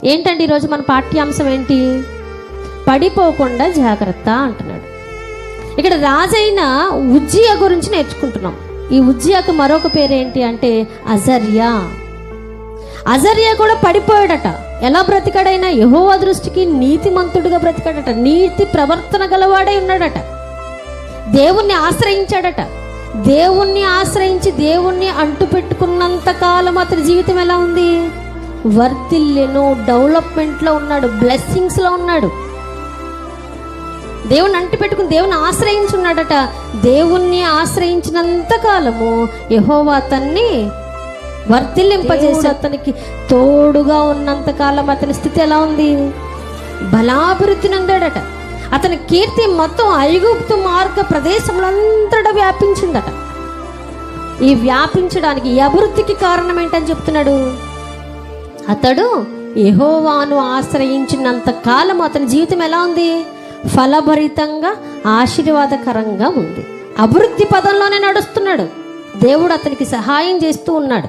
ఏంటంటే ఈరోజు మన పాఠ్యాంశం ఏంటి? పడిపోకుండా జాగ్రత్త అంటున్నాడు. ఇక్కడ రాజైన ఉజ్జియా గురించి నేర్చుకుంటున్నాం. ఈ ఉజ్జియాకు మరొక పేరు ఏంటి అంటే అజర్యా. అజర్యా కూడా పడిపోయాడట. ఎలా బ్రతికాడైనా? యెహోవా దృష్టికి నీతిమంతుడిగా బ్రతికాడట. నీతి ప్రవర్తన గలవాడై ఉన్నాడట. దేవుణ్ణి ఆశ్రయించాడట. దేవుణ్ణి ఆశ్రయించి దేవుణ్ణి అంటు పెట్టుకున్నంత కాలం అతని జీవితం ఎలా ఉంది? వర్ధిల్లెను, డెవలప్మెంట్లో ఉన్నాడు, బ్లెస్సింగ్స్లో ఉన్నాడు. దేవుణ్ణి అంటు పెట్టుకుని దేవుని ఆశ్రయించున్నాడట. దేవుణ్ణి ఆశ్రయించినంత కాలము యెహోవా అతన్ని వర్ధిల్లింపజేసి అతనికి తోడుగా ఉన్నంత కాలం అతని స్థితి ఎలా ఉంది? బలాభివృద్ధి నొందాడట. అతని కీర్తి మొత్తం ఐగుప్తు మార్గ ప్రదేశంలో అంతటా వ్యాపించిందట. ఈ వ్యాపించడానికి, ఈ అభివృద్ధికి కారణం ఏంటని చెప్తున్నాడు? అతడు యెహోవాను ఆశ్రయించినంత కాలం అతని జీవితం ఎలా ఉంది? ఫలభరితంగా, ఆశీర్వాదకరంగా ఉంది. అభివృద్ధి పదంలోనే నడుస్తున్నాడు. దేవుడు అతనికి సహాయం చేస్తూ ఉన్నాడు.